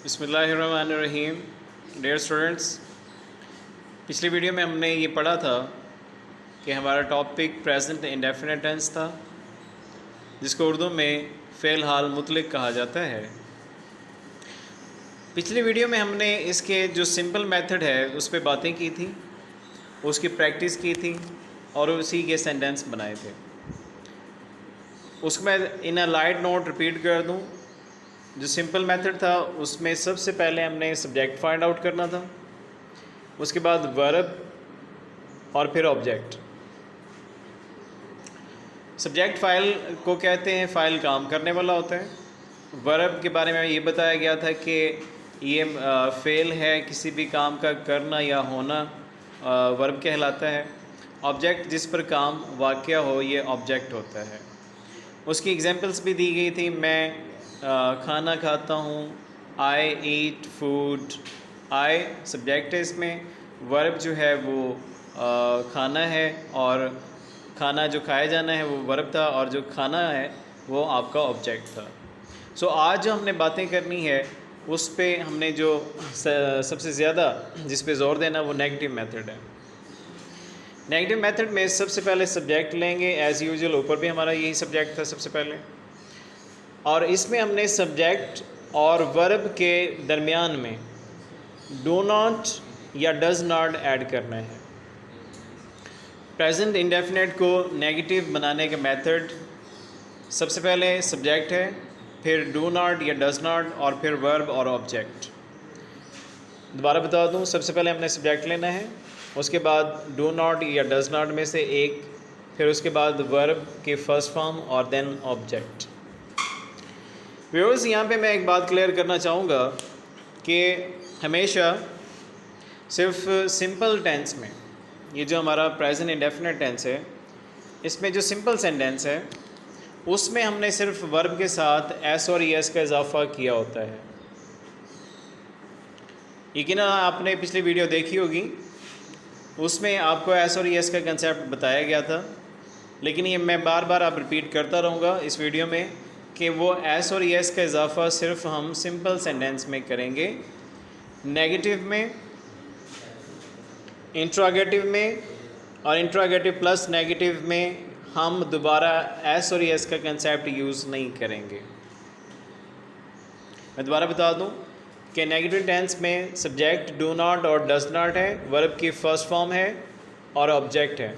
बिस्मिल्लाहिर्रहमानिर्रहीम। Dear students, पिछली video में हमने ये पढ़ा था कि हमारा टॉपिक प्रेजेंट इंडेफिनिट टेंस था, जिसको उर्दू में फ़ेल हाल मुतलक कहा जाता है। पिछली वीडियो में हमने इसके जो सिंपल मेथड है उस पर बातें की थी, उसकी प्रैक्टिस की थी और उसी के सेंटेंस बनाए थे। उसको मैं इन अ लाइट नोट रिपीट कर दूं। जो सिंपल मेथड था उसमें सबसे पहले हमने सब्जेक्ट फाइंड आउट करना था, उसके बाद वर्ब और फिर ऑब्जेक्ट। सब्जेक्ट फ़ाइल को कहते हैं, फ़ाइल काम करने वाला होता है। वर्ब के बारे में ये बताया गया था कि ये फ़ेल है, किसी भी काम का करना या होना वर्ब कहलाता है। ऑब्जेक्ट जिस पर काम वाक़या हो ये ऑब्जेक्ट होता है। उसकी एग्जांपल्स भी दी गई थी। मैं खाना खाता हूँ, आई ईट फूड। आई सब्जेक्ट है, इसमें वर्ब जो है वो खाना है, और खाना जो खाया जाना है वो वर्ब था, और जो खाना है वो आपका ऑब्जेक्ट था। सो आज जो हमने बातें करनी है उस पे हमने जो सबसे ज़्यादा जिस पे ज़ोर देना वो नेगेटिव मेथड है। नेगेटिव मेथड में सबसे पहले सब्जेक्ट लेंगे, एज़ यूजुअल ऊपर भी हमारा यही सब्जेक्ट था सबसे पहले, और इसमें हमने सब्जेक्ट और वर्ब के दरमियान में डू नॉट या डज़ नॉट ऐड करना है। प्रेजेंट इंडेफिनिट को नेगेटिव बनाने का मेथड सबसे पहले सब्जेक्ट है, फिर डू नॉट या डज़ नॉट, और फिर वर्ब और ऑब्जेक्ट। दोबारा बता दूं, सबसे पहले हमने सब्जेक्ट लेना है, उसके बाद डू नॉट या डज़ नॉट में से एक, फिर उसके बाद वर्ब के फर्स्ट फॉर्म और देन ऑब्जेक्ट। व्यूअर्स, यहाँ पे मैं एक बात क्लियर करना चाहूँगा कि हमेशा सिर्फ सिंपल टेंस में, ये जो हमारा प्रेजेंट इंडेफिनिट टेंस है, इसमें जो सिंपल सेंटेंस है उसमें हमने सिर्फ वर्ब के साथ एस और एस का इजाफा किया होता है। यकीनन आपने पिछली वीडियो देखी होगी, उसमें आपको एस और एस का कंसेप्ट बताया गया था, लेकिन ये मैं बार बार आप रिपीट करता रहूँगा इस वीडियो में कि वो एस और एस का इजाफा सिर्फ हम सिंपल सेंटेंस में करेंगे। नेगेटिव में, इंट्रोगेटिव में और इंट्रोगेटिव प्लस नेगेटिव में हम दोबारा एस और एस का कंसेप्ट यूज़ नहीं करेंगे। मैं दोबारा बता दूं कि नेगेटिव टेंस में सब्जेक्ट डू नॉट और डज नॉट है, वर्ब की फर्स्ट फॉर्म है और ऑब्जेक्ट है।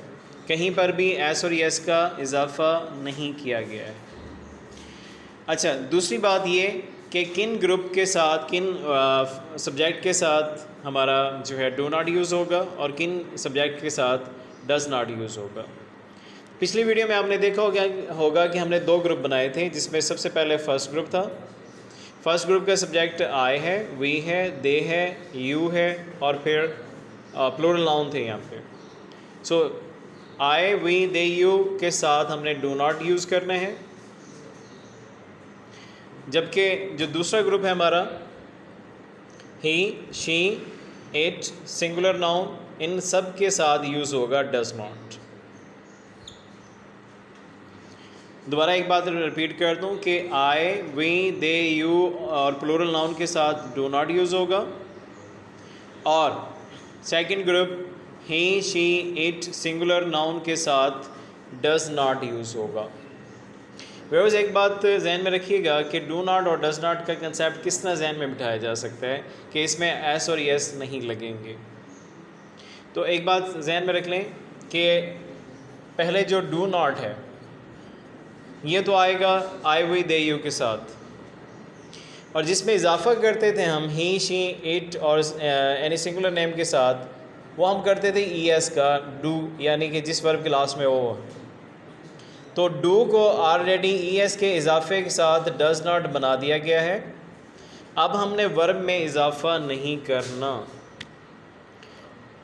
कहीं पर भी एस और एस का इजाफा नहीं किया गया है। अच्छा, दूसरी बात ये कि किन ग्रुप के साथ, किन सब्जेक्ट के साथ हमारा जो है डू नॉट यूज़ होगा और किन सब्जेक्ट के साथ डज़ नॉट यूज़ होगा। पिछली वीडियो में आपने देखा होगा कि हमने दो ग्रुप बनाए थे, जिसमें सबसे पहले फर्स्ट ग्रुप था। फर्स्ट ग्रुप का सब्जेक्ट आई है, वी है, दे है, यू है, और फिर प्लूरल नाउन थे यहाँ पे। सो आई, वी, दे, यू के साथ हमने डू नॉट यूज़ करना है। जबकि जो दूसरा ग्रुप है हमारा, ही, शी, इट, सिंगुलर नाउन, इन सब के साथ यूज़ होगा डज़ नॉट। दोबारा एक बात रिपीट कर दूं कि आई, वी, दे, यू और प्लूरल नाउन के साथ डू नॉट यूज़ होगा, और second group he, she, it, singular noun के साथ डज़ नॉट यूज़ होगा। व्यूअर्स, एक बात जहन में रखिएगा कि डू नॉट और डज़ नॉट का कंसेप्ट किस तरह जहन में बिठाया जा सकता है कि इसमें एस और यस नहीं लगेंगे। तो एक बात जहन में रख लें कि पहले जो डू नॉट है ये तो आएगा आई, वी, दे, यू के साथ, और जिसमें इजाफा करते थे हम ही, शी, इट और एनी सिंगुलर नेम के साथ, वो हम करते थे ई एस का, डू, यानी कि जिस वर्ब के लास्ट में वो। तो डू को ऑलरेडी ई एस के इजाफे के साथ डज़ नॉट बना दिया गया है। अब हमने वर्ब में इजाफा नहीं करना।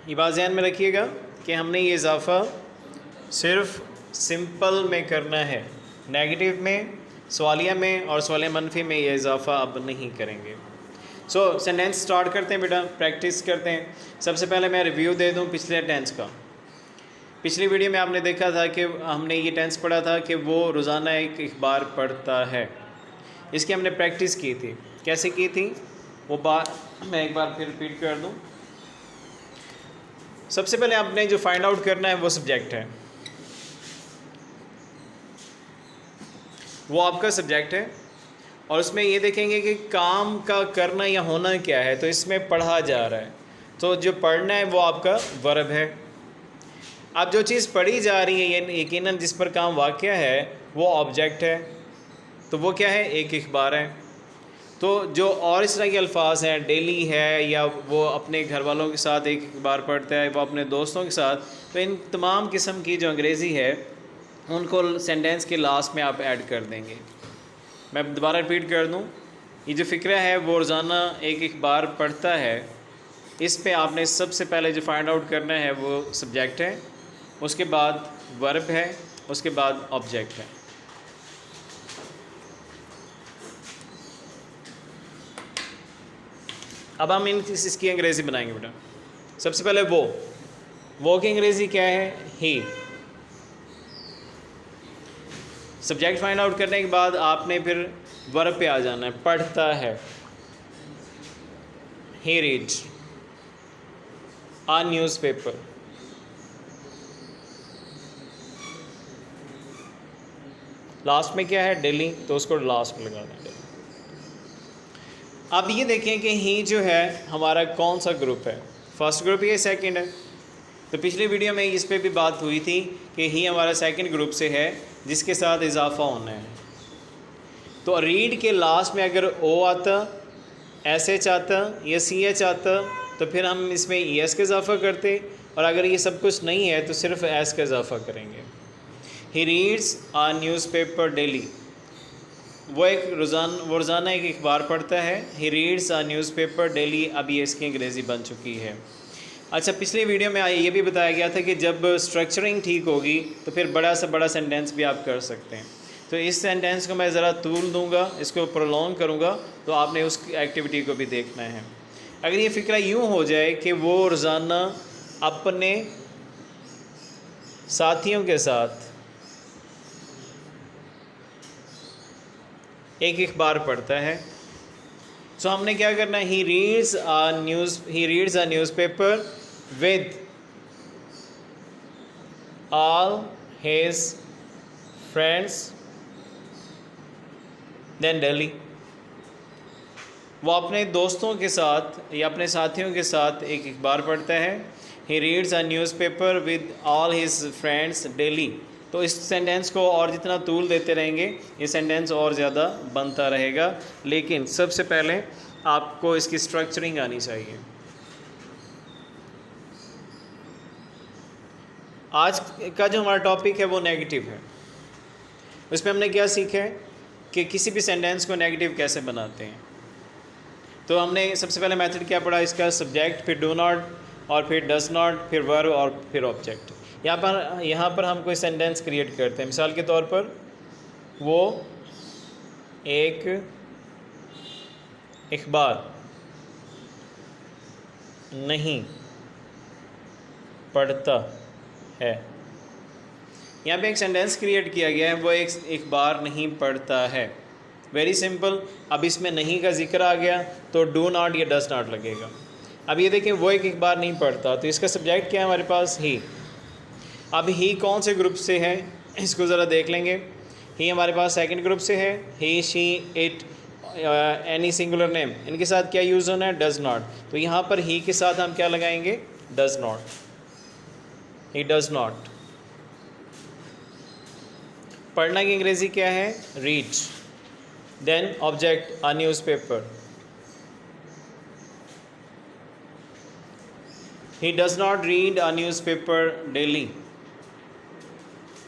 ये बात ध्यान में रखिएगा कि हमने ये इजाफा सिर्फ सिंपल में करना है, नेगेटिव में, सवालिया में और सवालिया मनफी में ये इजाफा अब नहीं करेंगे। सो सेंटेंस स्टार्ट करते हैं बेटा, प्रैक्टिस करते हैं। सबसे पहले मैं रिव्यू दे दूं पिछले टेंस का। पिछली वीडियो में आपने देखा था कि हमने ये टेंस पढ़ा था कि वो रोज़ाना एक अखबार पढ़ता है। इसकी हमने प्रैक्टिस की थी। कैसे की थी? वो बात मैं एक बार फिर रिपीट कर दूं। सबसे पहले आपने जो फाइंड आउट करना है वो सब्जेक्ट है, वो आपका सब्जेक्ट है। और उसमें ये देखेंगे कि काम का करना या होना क्या है, तो इसमें पढ़ा जा रहा है, तो जो पढ़ना है वो आपका वर्ब है। अब जो चीज़ पढ़ी जा रही है ये यकीनन जिस पर काम वाक़या है वो ऑब्जेक्ट है, तो वो क्या है, एक इख्बार है। तो जो और इस तरह के अल्फाज हैं, डेली है, या वो अपने घर वालों के साथ एक अखबार पढ़ता है, वो अपने दोस्तों के साथ, तो इन तमाम किस्म की जो अंग्रेज़ी है उनको सेंटेंस के लास्ट में आप ऐड कर देंगे। मैं दोबारा रिपीट कर दूं, ये जो फ़िक्रा है वो रोज़ाना एक अखबार पढ़ता है, इस पे आपने सबसे पहले जो फाइंड आउट करना है वो सब्जेक्ट है, उसके बाद वर्ब है, उसके बाद ऑब्जेक्ट है। अब हम इसकी अंग्रेज़ी बनाएंगे बेटा। सबसे पहले वो की अंग्रेज़ी क्या है, ही। सब्जेक्ट फाइंड आउट करने के बाद आपने फिर वर्ब पे आ जाना है, पढ़ता है, he reads a newspaper. Last में क्या है, डेली, तो उसको लास्ट में लगा दें। अब ये देखें कि ही जो है हमारा कौन सा ग्रुप है, फर्स्ट ग्रुप या सेकंड है। तो पिछली वीडियो में इस पे भी बात हुई थी कि ही हमारा सेकंड ग्रुप से है जिसके साथ इजाफा होना है। तो रीड के लास्ट में अगर ओ आता, एस एच आता या सी एच आता, तो फिर हम इसमें ई एस का इजाफा करते, और अगर ये सब कुछ नहीं है तो सिर्फ एस का इजाफा करेंगे। ही रीड्स अ न्यूज़पेपर डेली, वो रोज़ाना एक अखबार पढ़ता है। He reads a newspaper daily, अब ये इसकी अंग्रेज़ी बन चुकी है। अच्छा, पिछली वीडियो में ये भी बताया गया था कि जब स्ट्रक्चरिंग ठीक होगी तो फिर बड़ा से बड़ा सेंटेंस भी आप कर सकते हैं। तो इस सेंटेंस को मैं ज़रा तूल दूंगा, इसको प्रोलॉन्ग करूंगा, तो आपने उस एक्टिविटी को भी देखना है। अगर ये फ़िक्रा यूँ हो जाए कि वो रोज़ाना अपने साथियों के साथ एक अखबार पढ़ता है, तो हमने क्या करना है, he reads a newspaper with all his friends then daily. वो अपने दोस्तों के साथ या अपने साथियों के साथ एक अखबार पढ़ता है। He reads a newspaper with all his friends daily. तो इस सेंटेंस को और जितना तूल देते रहेंगे ये सेंटेंस और ज़्यादा बनता रहेगा, लेकिन सबसे पहले आपको इसकी स्ट्रक्चरिंग आनी चाहिए। आज का जो हमारा टॉपिक है वो नेगेटिव है। उसमें हमने क्या सीखा है कि किसी भी सेंटेंस को नेगेटिव कैसे बनाते हैं। तो हमने सबसे पहले मेथड क्या पढ़ा, इसका सब्जेक्ट, फिर डू नॉट, और फिर डज नॉट, फिर वर्ब, और फिर ऑब्जेक्ट। यहाँ पर हम कोई सेंटेंस क्रिएट करते हैं। मिसाल के तौर पर वो एक अखबार नहीं पढ़ता है। यहाँ पे एक सेंटेंस क्रिएट किया गया है, वो एक अखबार नहीं पढ़ता है। Very simple. अब इसमें नहीं का जिक्र आ गया तो डू नॉट या डज नॉट लगेगा। अब ये देखें, वो एक अखबार नहीं पढ़ता, तो इसका सब्जेक्ट क्या है हमारे पास, ही। अब ही कौन से ग्रुप से है इसको ज़रा देख लेंगे। ही हमारे पास सेकंड ग्रुप से है। He, she, it, any singular name, इनके साथ क्या यूज़ होना है, डज नॉट। तो यहाँ पर ही के साथ हम क्या लगाएंगे, does not. He does not. पढ़ना की अंग्रेज़ी क्या है, read. Then object a newspaper. He does not read a newspaper daily.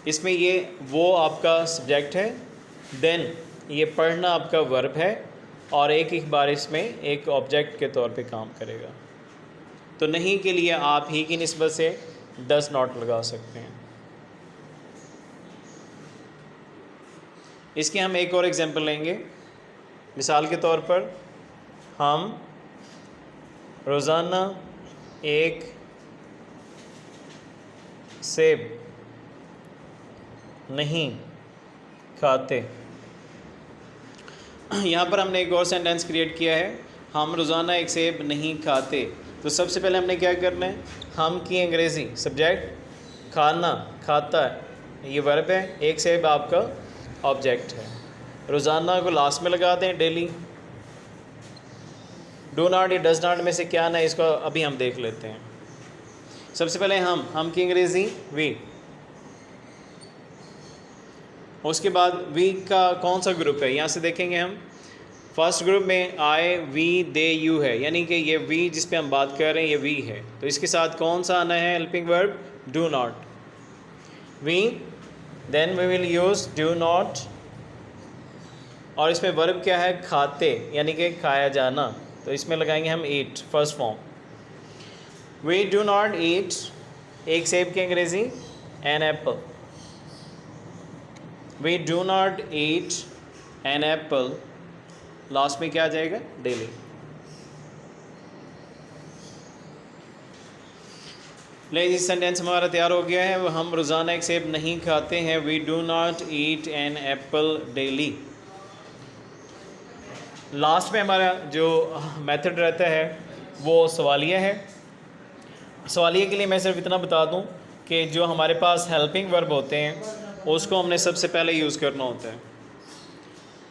इसमें ये वो आपका सब्जेक्ट है, देन ये पढ़ना आपका वर्ब है, और एक बार इसमें एक ऑब्जेक्ट के तौर पे काम करेगा। तो नहीं के लिए आप ही की निस्बत से डज नॉट लगा सकते हैं। इसके हम एक और एग्जांपल लेंगे। मिसाल के तौर पर हम रोज़ाना एक सेब नहीं खाते। यहाँ पर हमने एक और सेंटेंस क्रिएट किया है, हम रोज़ाना एक सेब नहीं खाते। तो सबसे पहले हमने क्या करना है, हम की अंग्रेज़ी सब्जेक्ट, खाना खाता है ये वर्ब है, एक सेब आपका ऑब्जेक्ट है। रोज़ाना को लास्ट में लगा दें, डेली। डू नॉट या डज नॉट में से क्या ना, इसको अभी हम देख लेते हैं। सबसे पहले हम की अंग्रेज़ी वी, उसके बाद वी का कौन सा ग्रुप है, यहाँ से देखेंगे हम। फर्स्ट ग्रुप में आई वी दे यू है, यानी कि ये वी जिस पे हम बात कर रहे हैं ये वी है। तो इसके साथ कौन सा आना है helping verb, do not. We, then we will use do not, और इसमें वर्ब क्या है, खाते, यानी कि खाया जाना। तो इसमें लगाएंगे हम eat, first form. We do not eat, एक सेब की अंग्रेज़ी an apple. We do not eat an apple, last में क्या आ जाएगा, डेली। ले जी सेंटेंस हमारा तैयार हो गया है। वो हम रोज़ाना एक सेब नहीं खाते हैं। We do not eat an apple daily. Last में हमारा जो मेथड रहता है वो सवालिया है। सवालिया के लिए मैं सिर्फ इतना बता दूं कि जो हमारे पास हेल्पिंग वर्ब होते हैं उसको हमने सबसे पहले यूज़ करना होता है।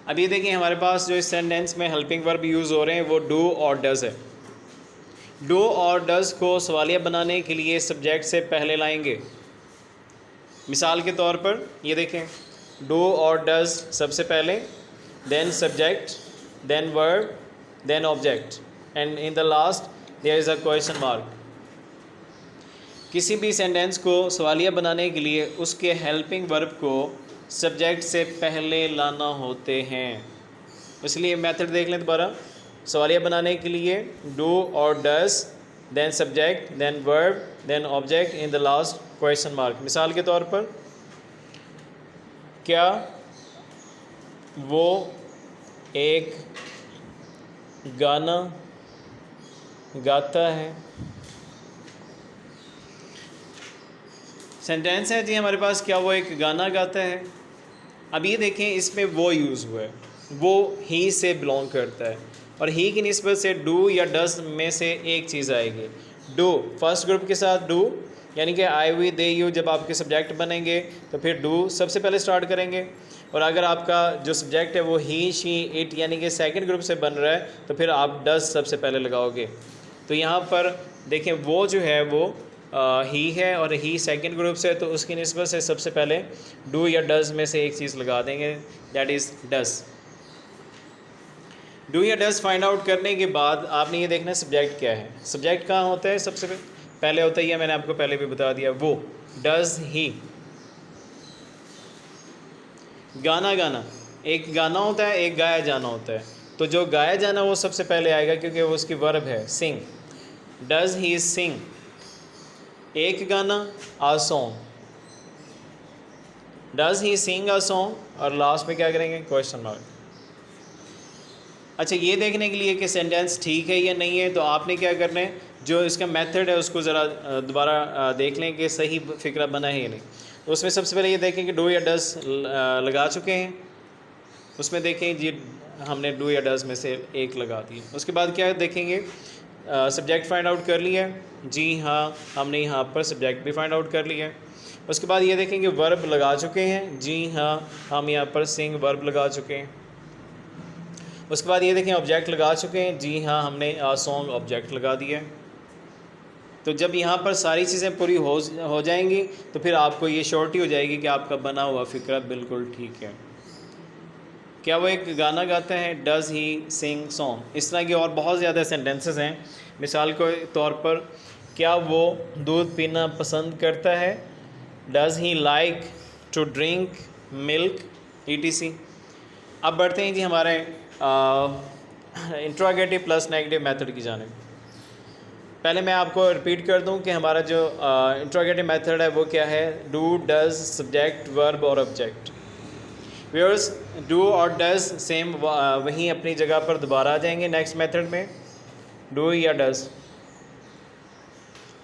अब ये देखिए हमारे पास जो इस सेंटेंस में हेल्पिंग वर्ब यूज़ हो रहे हैं वो डू और डज़ है। डू और डज़ को सवालिया बनाने के लिए सब्जेक्ट से पहले लाएंगे। मिसाल के तौर पर ये देखें, डू और डज़ सबसे पहले, then subject, then verb, then object, and in the last there is a question mark. किसी भी सेंटेंस को सवालिया बनाने के लिए उसके हेल्पिंग वर्ब को सब्जेक्ट से पहले लाना होते हैं। इसलिए मेथड देख लें दोबारा। सवालिया बनाने के लिए डू और does, then subject, then verb, then object, in the last question mark. मिसाल के तौर पर, क्या वो एक गाना गाता है। सेंटेंस है जी हमारे पास, क्या वो एक गाना गाता है। अब ये देखें इसमें वो यूज़ हुआ है, वो ही से बिलोंग करता है, और ही की निस्बत से डू या डज में से एक चीज़ आएगी। डू फर्स्ट ग्रुप के साथ डू, यानी कि आई वी दे यू जब आपके सब्जेक्ट बनेंगे तो फिर डू सबसे पहले स्टार्ट करेंगे, और अगर आपका जो सब्जेक्ट है वो ही, शी, इट यानी कि सेकंड ग्रुप से बन रहा है तो फिर आप डज सबसे पहले लगाओगे। तो यहाँ पर देखें वो जो है वो ही है और ही सेकंड ग्रुप से, तो उसकी निस्बत से सबसे पहले डू या डज़ में से एक चीज़ लगा देंगे, दैट इज़ डज़। डू या डज़ फाइंड आउट करने के बाद आपने ये देखना है सब्जेक्ट क्या है। सब्जेक्ट कहाँ होता है, सबसे पहले होता ही है, मैंने आपको पहले भी बता दिया, वो डज़ ही। गाना गाना, एक गाना होता है, एक गाया जाना होता है। तो जो गाया जाना वो सबसे पहले आएगा क्योंकि वो उसकी वर्ब है, सिंग। डज़ ही सिंग, एक गाना, a song. Does he sing a song, और लास्ट में क्या करेंगे, क्वेश्चन मार्क। अच्छा, ये देखने के लिए कि सेंटेंस ठीक है या नहीं है तो आपने क्या करना है, जो इसका मेथड है उसको ज़रा दोबारा देख लें कि सही फिक्रा बना है या नहीं। तो उसमें सबसे पहले ये देखें कि डू या डज़ लगा चुके हैं। उसमें देखें जी हमने डू या डज़ में से एक लगा दी। उसके बाद क्या देखेंगे, सब्जेक्ट फाइंड आउट कर लिया है, जी हाँ हमने यहाँ पर सब्जेक्ट भी फाइंड आउट कर लिया है। उसके बाद ये देखेंगे वर्ब लगा चुके हैं, जी हाँ हम यहाँ पर सिंग वर्ब लगा चुके हैं। उसके बाद ये देखें ऑब्जेक्ट लगा चुके हैं, जी हाँ हमने सॉन्ग ऑब्जेक्ट लगा दिया है। तो जब यहाँ पर सारी चीज़ें पूरी हो जाएंगी तो फिर आपको ये श्योरिटी हो जाएगी कि आपका बना हुआ फ़िक्रा बिल्कुल ठीक है। क्या वो एक गाना गाता है, डज़ ही सिंग सॉन्ग। इस तरह की और बहुत ज़्यादा सेंटेंसेस हैं। मिसाल के तौर पर, क्या वो दूध पीना पसंद करता है, does he like to drink milk, ETC। अब बढ़ते हैं जी हमारे इंट्रोगेटिव प्लस नेगेटिव मेथड की जानिब। पहले मैं आपको रिपीट कर दूं कि हमारा जो इंट्रोगेटिव मेथड है वो क्या है, डू, डज़, सब्जेक्ट, वर्ब और ऑब्जेक्ट। व्यूअर्स, डू और डज़ सेम वहीं अपनी जगह पर दोबारा आ जाएंगे नेक्स्ट मेथड में, डू या डज़।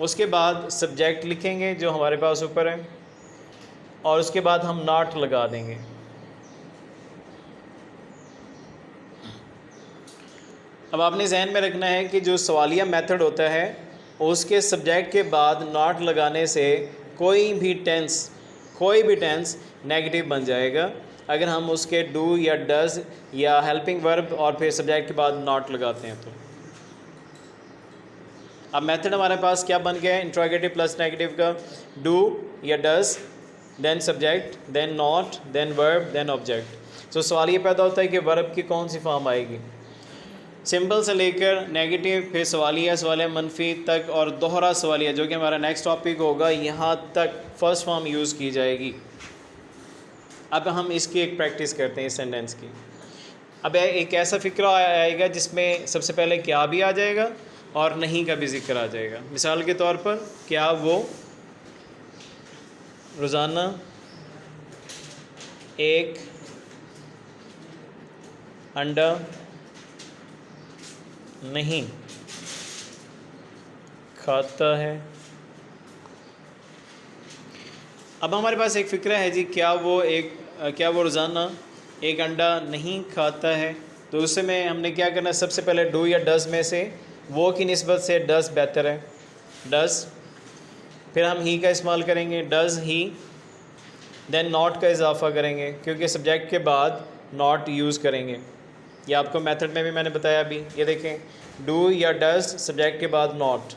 उसके बाद सब्जेक्ट लिखेंगे जो हमारे पास ऊपर है, और उसके बाद हम नॉट लगा देंगे। अब आपने जहन में रखना है कि जो सवालिया मेथड होता है उसके सब्जेक्ट के बाद नॉट लगाने से कोई भी टेंस नेगेटिव बन जाएगा अगर हम उसके डू या डज या हेल्पिंग वर्ब और फिर सब्जेक्ट के बाद नॉट लगाते हैं। तो अब मेथड हमारे पास क्या बन गया है, इंट्रोगेटिव प्लस नेगेटिव का, डू या does then subject then not then verb then object. तो सवाल ये पैदा होता है कि वर्ब की कौन सी फॉर्म आएगी, सिंपल से लेकर नेगेटिव फिर सवालिया मनफी तक और दोहरा सवालिया जो कि हमारा नेक्स्ट टॉपिक होगा, यहाँ तक फर्स्ट फॉर्म यूज़ की जाएगी। अब हम इसकी एक प्रैक्टिस करते हैं इस सेंटेंस की। अब एक ऐसा फ़िक्रा आएगा जिसमें सबसे पहले क्या भी आ जाएगा और नहीं का भी जिक्र आ जाएगा। मिसाल के तौर पर क्या वो रोज़ाना एक अंडा नहीं खाता है। अब हमारे पास एक फ़िक्रा है जी, क्या वो रोज़ाना एक अंडा नहीं खाता है। तो उससे में हमने क्या करना है, सबसे पहले डू या डज़ में से वो की निस्बत से डज़ बेहतर है, डज़। फिर हम ही का इस्तेमाल करेंगे, डज़ ही। देन नॉट का इजाफा करेंगे क्योंकि सब्जेक्ट के बाद नॉट यूज़ करेंगे। ये आपको मेथड में भी मैंने बताया अभी, ये देखें, डू या डज़ सब्जेक्ट के बाद नॉट,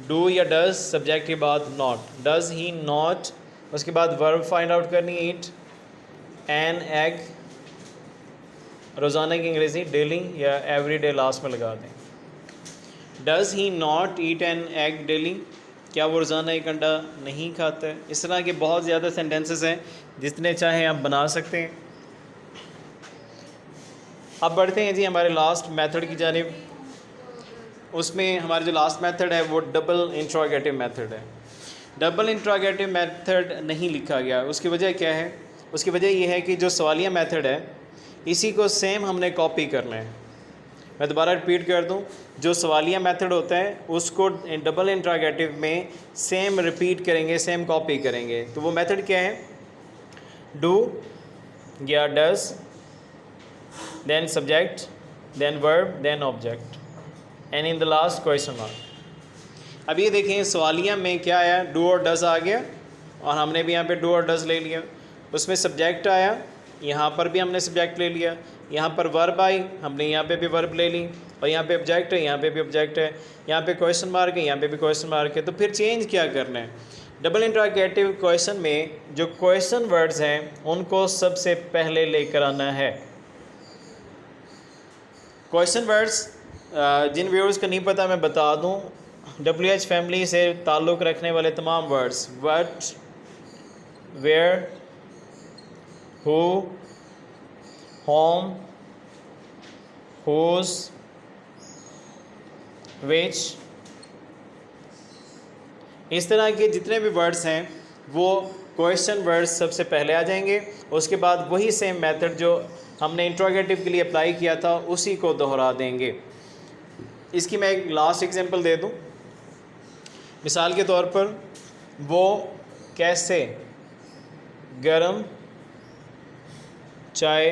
डू या डज़ सब्जेक्ट के बाद नॉट, डज़ ही नॉट। उसके बाद वर्ब फाइंड आउट करनी है, ईट एन एग, रोज़ाना की अंग्रेज़ी डेली या एवरी डे लास्ट में लगा दें। Does he not eat an egg daily, क्या वो रोज़ाना एक अंडा नहीं खाता है। इस तरह के बहुत ज़्यादा सेंटेंसेस हैं, जितने चाहें आप बना सकते हैं। अब बढ़ते हैं जी हमारे लास्ट मेथड की जानिब। उसमें हमारा जो लास्ट मेथड है वो डबल इंट्रोगेटिव मेथड है। डबल इंट्रोगेटिव मेथड नहीं लिखा गया, उसकी वजह क्या है, उसकी वजह यह है कि जो सवालिया मेथड है इसी को सेम हमने कॉपी करना है। मैं दोबारा रिपीट कर दूं, जो सवालिया मेथड होता है उसको डबल इंट्रोगेटिव में सेम रिपीट करेंगे, सेम कॉपी करेंगे। तो वो मेथड क्या है, डू या does then subject then verb then object and in the last question mark. अब ये देखें सवालिया में क्या आया, डू और डज आ गया और हमने भी यहाँ पे डू और डज ले लिया। उसमें सब्जेक्ट आया, यहाँ पर भी हमने सब्जेक्ट ले लिया। यहाँ पर वर्ब आई, हमने यहाँ पे भी वर्ब ले ली। और यहाँ पे ऑब्जेक्ट है, यहाँ पे भी ऑब्जेक्ट है। यहाँ पे क्वेश्चन मार्क है, यहाँ पे भी क्वेश्चन मार्क है। तो फिर चेंज क्या करना है, डबल इंट्रोगेटिव क्वेश्चन में जो क्वेश्चन वर्ड्स हैं उनको सबसे पहले लेकर आना है। क्वेश्चन वर्ड्स जिन व्यूअर्स को नहीं पता मैं बता दूं, WH फैमिली से ताल्लुक़ रखने वाले तमाम words, what, where, who, whom, whose, which, इस तरह के जितने भी वर्ड्स हैं वो क्वेश्चन वर्ड्स सबसे पहले आ जाएंगे। उसके बाद वही सेम मेथड जो हमने इंट्रोगेटिव के लिए अप्लाई किया था उसी को दोहरा देंगे। इसकी मैं एक लास्ट एग्जांपल दे दूं। मिसाल के तौर पर वो कैसे गरम चाय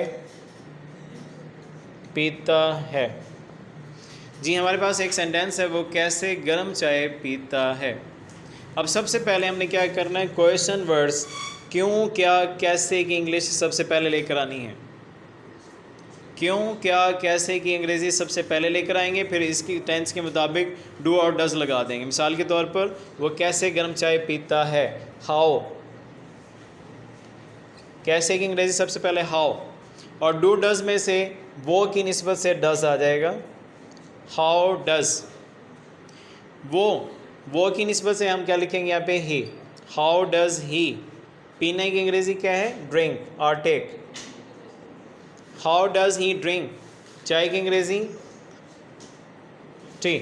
पीता है। जी हमारे पास एक सेंटेंस है, वो कैसे गरम चाय पीता है। अब सबसे पहले हमने क्या करना है, क्वेश्चन वर्ड्स क्यों, क्या, कैसे की इंग्लिश सबसे पहले लेकर आनी है। क्यों, क्या, कैसे की अंग्रेज़ी सबसे पहले लेकर आएंगे, फिर इसकी टेंस के मुताबिक डू और डज लगा देंगे। मिसाल के तौर पर वो कैसे गर्म चाय पीता है, हाउ, कैसे की अंग्रेज़ी सबसे पहले हाउ, और डू डज में से वो की निस्बत से डज आ जाएगा, हाउ डज। वो की निस्बत से हम क्या लिखेंगे यहाँ पे, ही, हाउ डज ही। पीने की अंग्रेज़ी क्या है, ड्रिंक और take. How does he drink, चाय की अंग्रेज़ी tea.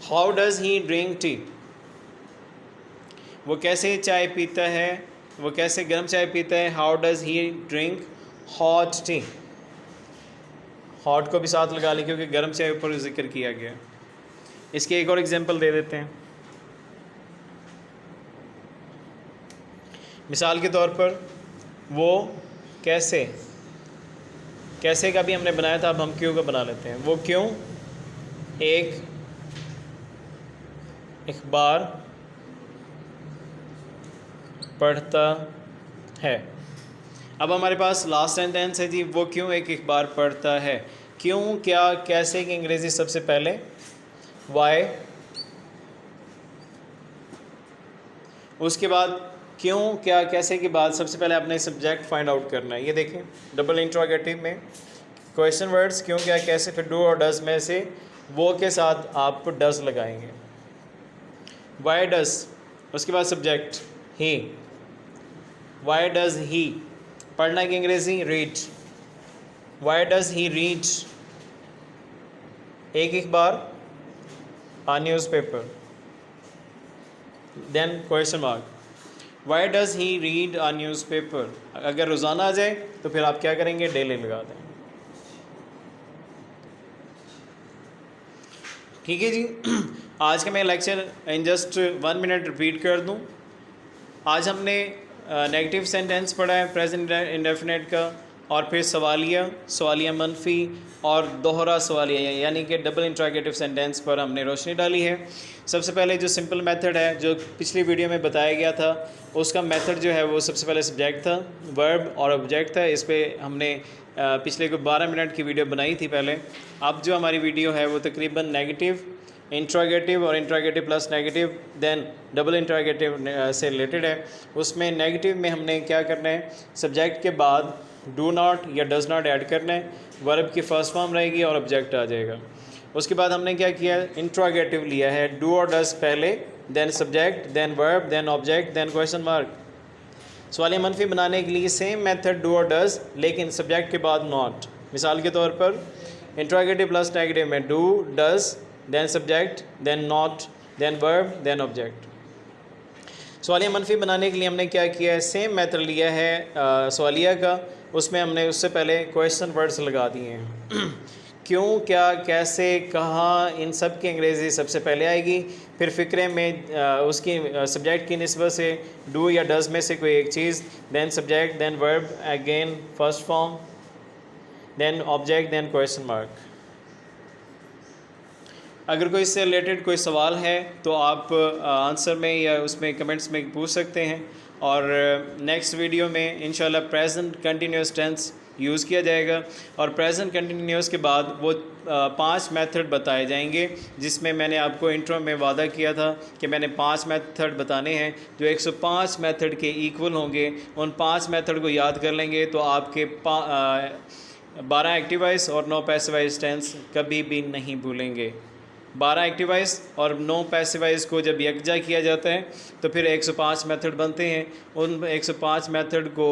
How does he drink tea, वो कैसे चाय पीता है, वो कैसे गर्म चाय पीता है, how does he drink hot T. Hot को भी साथ लगा लें क्योंकि गर्म चाय ऊपर जिक्र किया गया। इसके एक और एग्जांपल दे देते हैं। मिसाल के तौर पर वो कैसे कैसे का भी हमने बनाया था, अब हम क्यों का बना लेते हैं। वो क्यों एक अखबार पढ़ता है। अब हमारे पास लास्ट सेंटेंस है जी, वो क्यों एक अखबार पढ़ता है। क्यों, क्या, कैसे की अंग्रेज़ी सबसे पहले वाई, उसके बाद क्यों, क्या, कैसे के बाद सबसे पहले आपने सब्जेक्ट फाइंड आउट करना है। ये देखें डबल इंट्रोगेटिव में क्वेश्चन वर्ड्स क्यों, क्या, कैसे, फिर डू और डज में से वो के साथ आप डज लगाएंगे। वाई डज, उसके बाद subject he, why does he, पढ़ना की अंग्रेज़ी read, why does he read एक अखबार, a newspaper, then question mark, why does he read a newspaper. अगर रोज़ाना आ जाए तो फिर आप क्या करेंगे, डेली लगा दें। ठीक है जी। आज का मैं lecture in just 1 minute repeat कर दूं। आज हमने नेगेटिव सेंटेंस पढ़ा है प्रेजेंट इंडेफिनेट का, और फिर सवालिया मनफी और दोहरा सवालिया यानी कि डबल इंट्रोगेटिव सेंटेंस पर हमने रोशनी डाली है। सबसे पहले जो सिंपल मेथड है जो पिछली वीडियो में बताया गया था, उसका मेथड जो है वो सबसे पहले सब्जेक्ट था, वर्ब और ऑब्जेक्ट था। इस पर हमने पिछले को 12 मिनट की वीडियो बनाई थी पहले। अब जो हमारी वीडियो है वो तकरीबन नेगेटिव, इंट्रोगेटिव और interrogative plus negative then double interrogative से रिलेटेड है। उसमें नेगेटिव में हमने क्या करना है, सब्जेक्ट के बाद डू नॉट या डज़ नॉट ऐड करना है, वर्ब की फर्स्ट फॉर्म रहेगी और ऑब्जेक्ट आ जाएगा। उसके बाद हमने क्या किया, इंट्रोगेटिव लिया है, डू और डज़ पहले, then subject, then verb, then object, then question mark. सवालिया मनफी बनाने के लिए सेम मेथड डू और डज़, लेकिन सब्जेक्ट के बाद नॉट। मिसाल के तौर पर इंट्रोगेटिव प्लस नेगेटिव में do, does, then subject, then not, then verb, then object. सवालिया मनफी बनाने के लिए हमने क्या किया है, सेम मेथड लिया है सवालिया का, उसमें हमने उससे पहले क्वेश्चन वर्ड्स लगा दिए हैं। क्यों, क्या, कैसे, कहाँ, इन सब की अंग्रेज़ी सबसे पहले आएगी, फिर फ़िक्रे में उसकी सब्जेक्ट की निस्बत से डू या डज़ में से कोई एक चीज़, then subject, then verb, again first form, then object, then question mark. अगर कोई इससे रिलेटेड कोई सवाल है तो आप आंसर में या उसमें कमेंट्स में पूछ सकते हैं। और नेक्स्ट वीडियो में इंशाल्लाह प्रेजेंट कंटिन्यूस टेंस यूज़ किया जाएगा, और प्रेजेंट कंटिन्यूस के बाद वो 5 मेथड बताए जाएंगे, जिसमें मैंने आपको इंट्रो में वादा किया था कि मैंने 5 मेथड बताने हैं जो 105 मेथड के इक्वल होंगे। उन 5 मेथड को याद कर लेंगे तो आपके 12 एक्टिव वॉइस और 9 पैसिव वॉइस टेंस कभी भी नहीं भूलेंगे। 12 एक्टिव वॉइस और 9 पैसिव वॉइस को जब यकजा किया जाता है तो फिर 105 मेथड बनते हैं। उन 105 मेथड को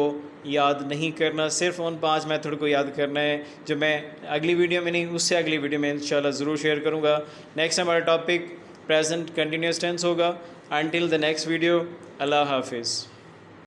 याद नहीं करना, सिर्फ उन 5 मेथड को याद करना है, जो मैं अगली वीडियो में नहीं उससे अगली वीडियो में इंशाल्लाह ज़रूर शेयर करूँगा। नेक्स्ट हमारा टॉपिक प्रेजेंट कंटिन्यूस टेंस होगा। अंटिल द नेक्स्ट वीडियो, अल्लाह हाफिज़।